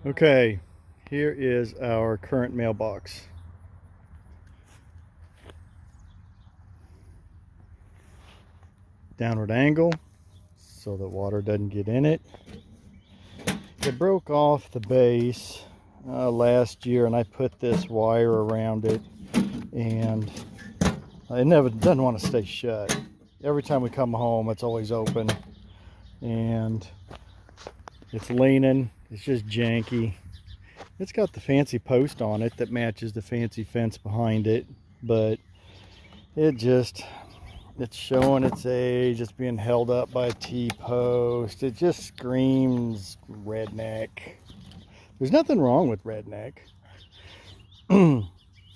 Okay, here is our current mailbox. Downward angle so that water doesn't get in it. It broke off the base last year, and I put this wire around it, and it never doesn't want to stay shut. Every time we come home, it's always open, and it's leaning. It's just janky. It's got the fancy post on it that matches the fancy fence behind it, but it's showing its age. It's being held up by a T-post. It just screams redneck. There's nothing wrong with redneck.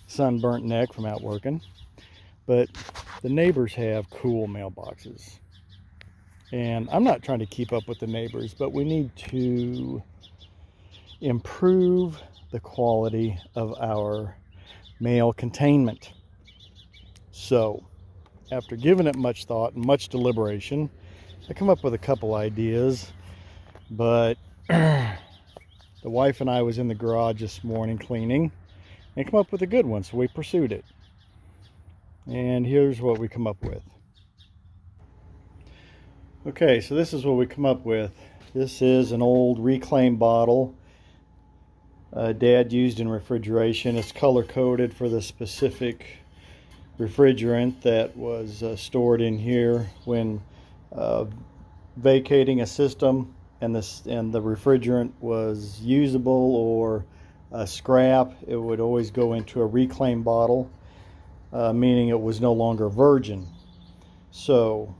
Sunburnt neck from out working. But the neighbors have cool mailboxes. And I'm not trying to keep up with the neighbors, but we need to improve the quality of our mail containment. So, after giving it much thought and much deliberation, I come up with a couple ideas, but the wife and I was in the garage this morning cleaning and come up with a good one, so we pursued it. And here's what we come up with. Okay, so this is what we come up with. This is an old reclaimed bottle Dad used in refrigeration. It's color coded for the specific refrigerant that was stored in here when vacating a system and the refrigerant was usable or scrap. It would always go into a reclaimed bottle, meaning it was no longer virgin. So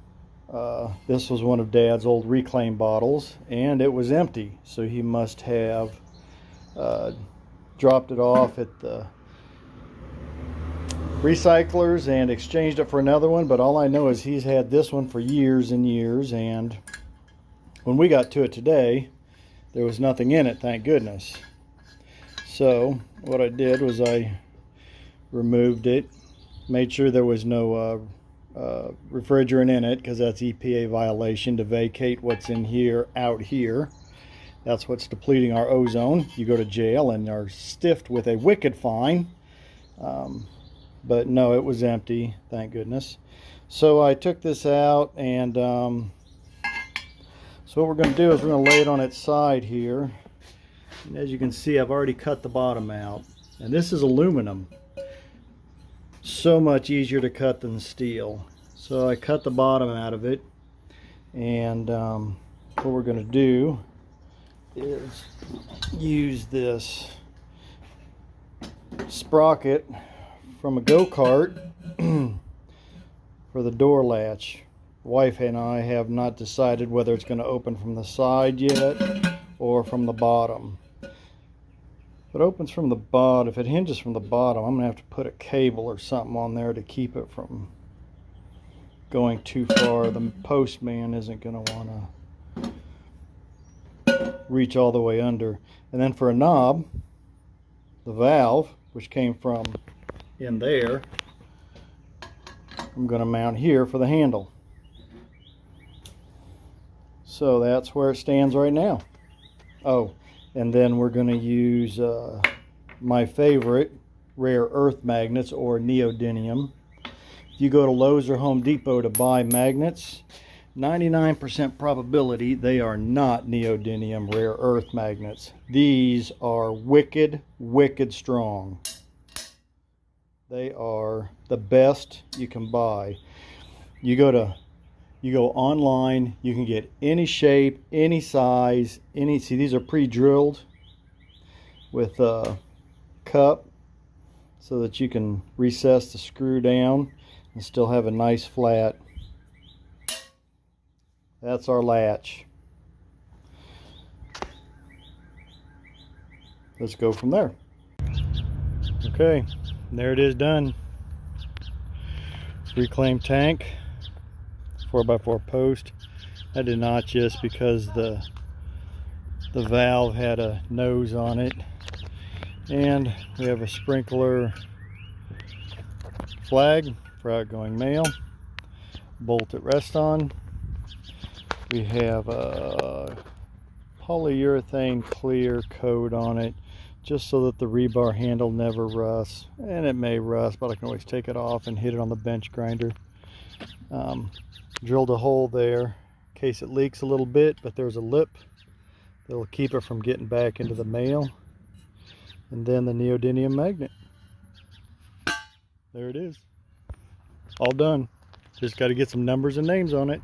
this was one of Dad's old reclaimed bottles, and it was empty, so he must have dropped it off at the recyclers and exchanged it for another one. But all I know is he's had this one for years and years, and when we got to it today, there was nothing in it, thank goodness. So what I did was I removed it, made sure there was no refrigerant in it, because that's EPA violation to vacate what's in here out here. That's what's depleting our ozone. You go to jail and are stiffed with a wicked fine. But no, it was empty, thank goodness. So I took this out, and so what we're going to do is we're going to lay it on its side here. And as you can see, I've already cut the bottom out. And this is aluminum. So much easier to cut than steel. So I cut the bottom out of it, and what we're going to do is use this sprocket from a go-kart for the door latch. Wife and I have not decided whether it's going to open from the side yet or from the bottom. If it opens from the bottom, if it hinges from the bottom, I'm going to have to put a cable or something on there to keep it from going too far. The postman isn't going to want to reach all the way under. And then for a knob, the valve, which came from in there, I'm going to mount here for the handle. So that's where it stands right now. Oh, and then we're going to use my favorite rare earth magnets, or neodymium. If you go to Lowe's or Home Depot to buy magnets, 99% probability they are not neodymium rare earth magnets. These are wicked, wicked strong. They are the best you can buy. You go online, you can get any shape, any size, see, these are pre-drilled with a cup so that you can recess the screw down and still have a nice flat. That's our latch. Let's go from there. Okay, there it is, done. Reclaimed tank, 4x4 post. I did not, just because the valve had a nose on it. And we have a sprinkler flag for outgoing mail. Bolt at rest on. We have a polyurethane clear coat on it, just so that the rebar handle never rusts. And it may rust, but I can always take it off and hit it on the bench grinder. Drilled a hole there in case it leaks a little bit, but there's a lip that'll keep it from getting back into the mail. And then the neodymium magnet. There it is. All done. Just got to get some numbers and names on it.